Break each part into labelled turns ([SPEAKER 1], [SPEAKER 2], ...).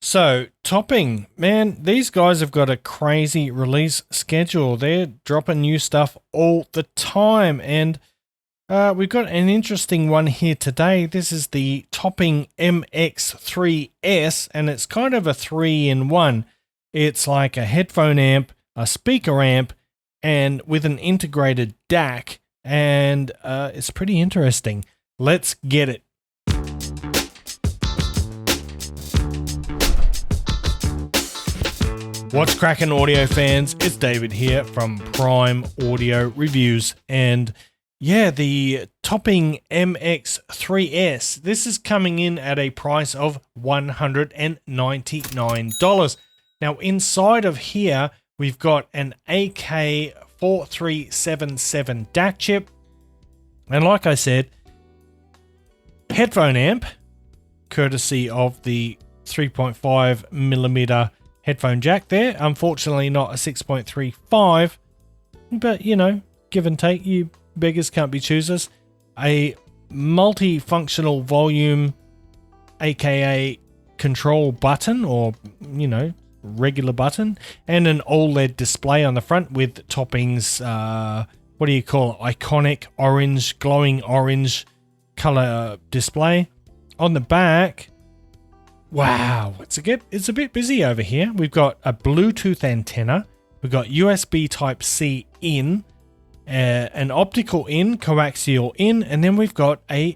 [SPEAKER 1] So, Topping, man, these guys have got a crazy release schedule. They're dropping new stuff all the time, and we've got an interesting one here today. This is the Topping MX3s, and it's kind of a 3-in-1. It's like a headphone amp, a speaker amp, and with an integrated DAC, and it's pretty interesting. Let's get it. What's cracking, audio fans? It's David here from Prime Audio Reviews, and yeah, the Topping MX3s. This is coming in at a price of $199. Now, inside of here, we've got an AK4377 DAC chip, and like I said, headphone amp, courtesy of the 3.5mm headphone jack there. Unfortunately not a 6.35, but you know, give and take, you beggars can't be choosers. A multifunctional volume, aka control button, or you know, regular button, and an OLED display on the front with Topping's what do you call it, iconic orange, glowing orange color display. On the back, wow, it's a bit busy over here. We've got a Bluetooth antenna, we've got USB Type-C in, an optical in, coaxial in, and then we've got a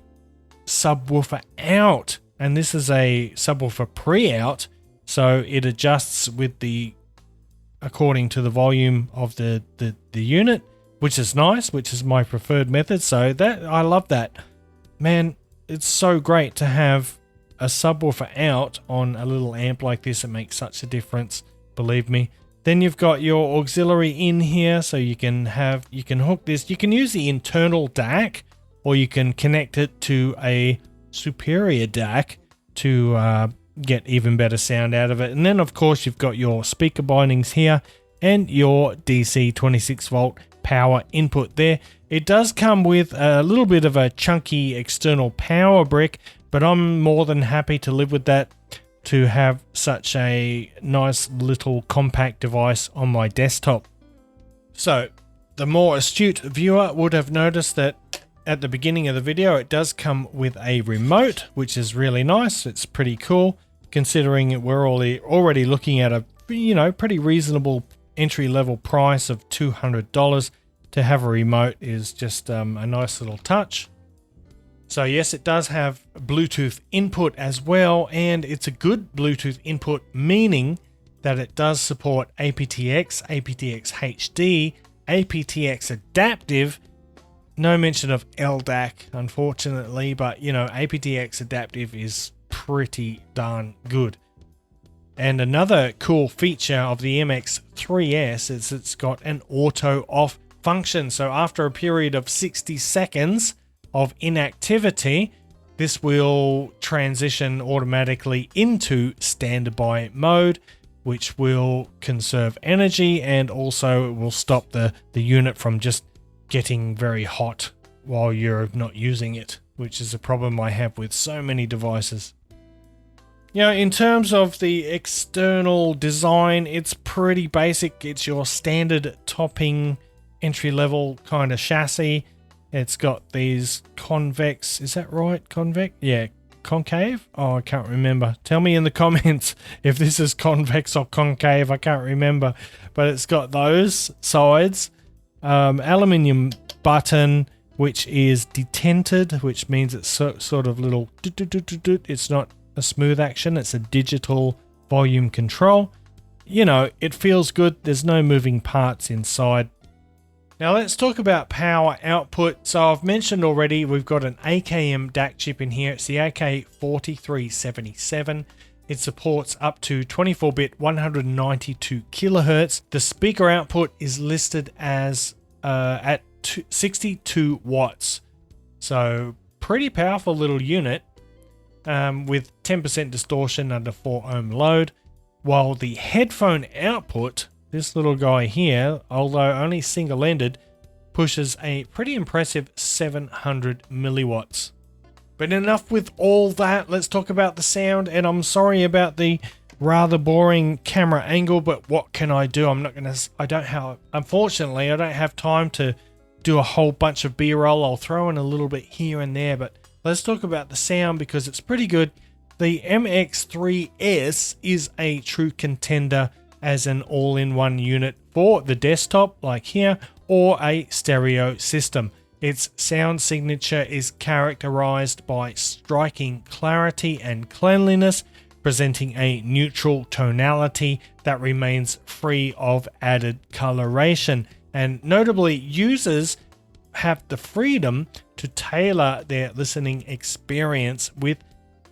[SPEAKER 1] subwoofer out. And this is a subwoofer pre-out, so it adjusts with according to the volume of the unit, which is nice, which is my preferred method. So that, I love that. Man, it's so great to have a subwoofer out on a little amp like this. It makes such a difference, believe me. Then you've got your auxiliary in here, so you can hook this. You can use the internal DAC, or you can connect it to a superior DAC to get even better sound out of it. And then of course you've got your speaker bindings here and your DC 26 volt power input there. It does come with a little bit of a chunky external power brick, but I'm more than happy to live with that, to have such a nice little compact device on my desktop. So the more astute viewer would have noticed that at the beginning of the video it does come with a remote, which is really nice. It's pretty cool, considering we're already looking at a, you know, pretty reasonable entry-level price of $200. To have a remote is just a nice little touch. So yes, it does have Bluetooth input as well, and it's a good Bluetooth input, meaning that it does support aptX, aptX HD, aptX Adaptive. No mention of LDAC, unfortunately, but you know, aptX Adaptive is pretty darn good. And another cool feature of the MX3s is it's got an auto off function. So after a period of 60 seconds of inactivity, this will transition automatically into standby mode, which will conserve energy, and also it will stop the unit from just getting very hot while you're not using it, which is a problem I have with so many devices. You know, in terms of the external design, it's pretty basic. It's your standard Topping entry-level kind of chassis. It's got these convex, is that right? Convex? Yeah, concave? Oh, I can't remember. Tell me in the comments if this is convex or concave. I can't remember. But it's got those sides. Aluminium button, which is detented, which means it's sort of little... It's not a smooth action. It's a digital volume control. You know, it feels good. There's no moving parts inside. Now let's talk about power output. So I've mentioned already, we've got an AKM DAC chip in here. It's the AK4377. It supports up to 24-bit 192 kilohertz. The speaker output is listed as at 62 watts. So pretty powerful little unit with 10% distortion under 4 ohm load. While the headphone output, this little guy here, although only single-ended, pushes a pretty impressive 700 milliwatts. But enough with all that, let's talk about the sound, and I'm sorry about the rather boring camera angle, but what can I do? Unfortunately, I don't have time to do a whole bunch of B-roll. I'll throw in a little bit here and there, but let's talk about the sound because it's pretty good. The MX3s is a true contender as an all-in-one unit for the desktop like here, or a stereo system. Its sound signature is characterized by striking clarity and cleanliness, presenting a neutral tonality that remains free of added coloration. And notably, users have the freedom to tailor their listening experience with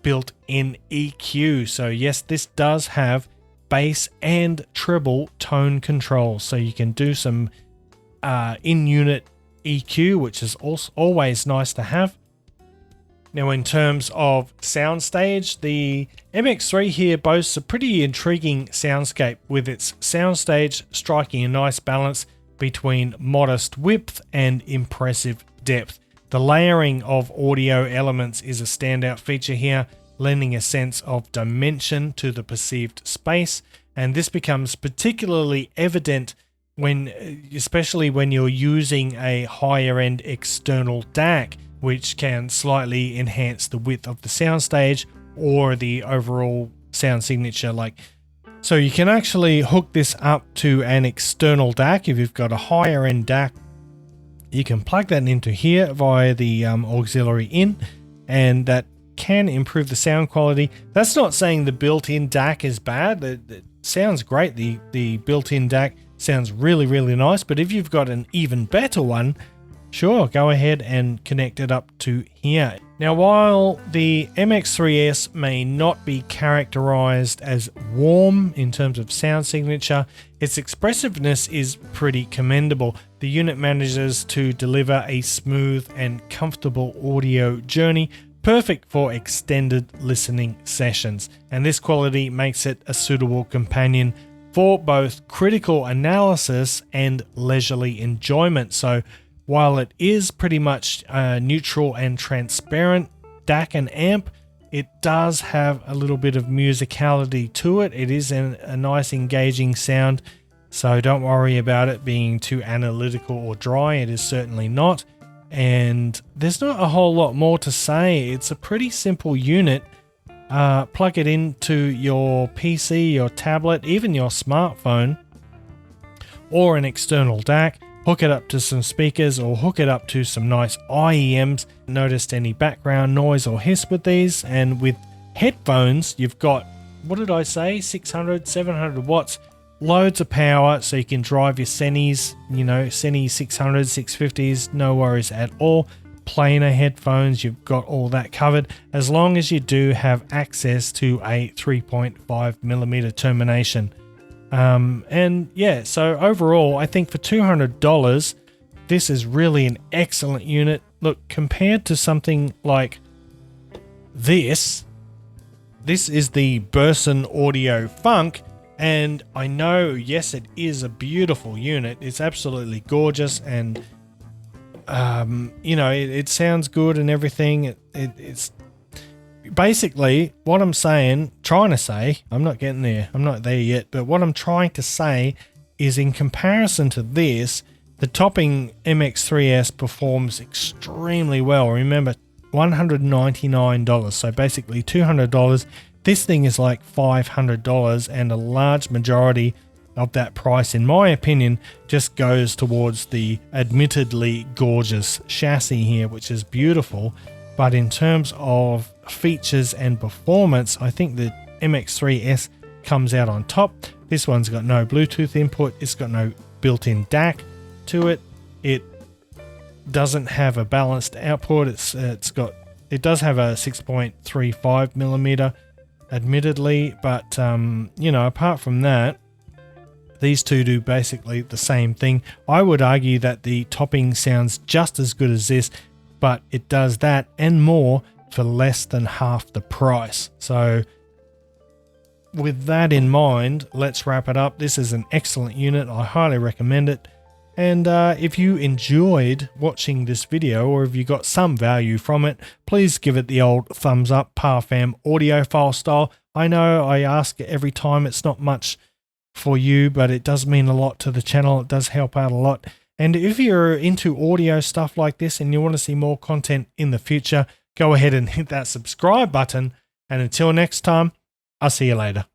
[SPEAKER 1] built-in EQ. So yes, this does have bass and treble tone control, so you can do some in-unit EQ, which is also always nice to have. Now, in terms of soundstage, the MX3 here boasts a pretty intriguing soundscape, with its soundstage striking a nice balance between modest width and impressive depth. The layering of audio elements is a standout feature here, lending a sense of dimension to the perceived space, and this becomes particularly evident especially when you're using a higher end external DAC, which can slightly enhance the width of the soundstage or the overall sound signature. So you can actually hook this up to an external DAC. If you've got a higher end DAC, you can plug that into here via the auxiliary in, and that can improve the sound quality. That's not saying the built-in DAC is bad. It sounds great. The built-in DAC sounds really, really nice, but if you've got an even better one, sure, go ahead and connect it up to here. Now, while the MX3s may not be characterized as warm in terms of sound signature, its expressiveness is pretty commendable. The unit manages to deliver a smooth and comfortable audio journey, perfect for extended listening sessions. And this quality makes it a suitable companion for both critical analysis and leisurely enjoyment. So while it is pretty much neutral and transparent DAC and amp, it does have a little bit of musicality to it. It is a nice engaging sound, so don't worry about it being too analytical or dry. It is certainly not. And there's not a whole lot more to say. It's a pretty simple unit. Plug it into your PC, your tablet, even your smartphone, or an external DAC. Hook it up to some speakers or hook it up to some nice IEMs. Noticed any background noise or hiss with these? And with headphones, you've got, what did I say, 600, 700 watts, loads of power, so you can drive your Senis, Seni 600, 650s, no worries at all. Planar headphones, you've got all that covered, as long as you do have access to a 3.5mm termination. And yeah, so overall, I think for $200, this is really an excellent unit. Look, compared to something like this is the Burson Audio Funk, and I know, yes, it is a beautiful unit. It's absolutely gorgeous, and it sounds good and everything. It's basically what I'm trying to say, I'm not getting there, I'm not there yet, but what I'm trying to say is, in comparison to this, the topping MX3s performs extremely well. Remember, $199, so basically $200. This thing is like $500, and a large majority of that price, in my opinion, just goes towards the admittedly gorgeous chassis here, which is beautiful. But in terms of features and performance, I think the MX3s comes out on top. This one's got no Bluetooth input. It's got no built-in DAC to it. It doesn't have a balanced output. It does have a 6.35mm, admittedly, but apart from that, these two do basically the same thing. I would argue that the topping sounds just as good as this, but it does that and more for less than half the price. So with that in mind, let's wrap it up. This is an excellent unit. I highly recommend it. And if you enjoyed watching this video, or if you got some value from it, please give it the old thumbs up, PowerFam audio file style. I know I ask it every time, it's not much for you, but it does mean a lot to the channel. It does help out a lot. And if you're into audio stuff like this and you want to see more content in the future, go ahead and hit that subscribe button. And until next time, I'll see you later.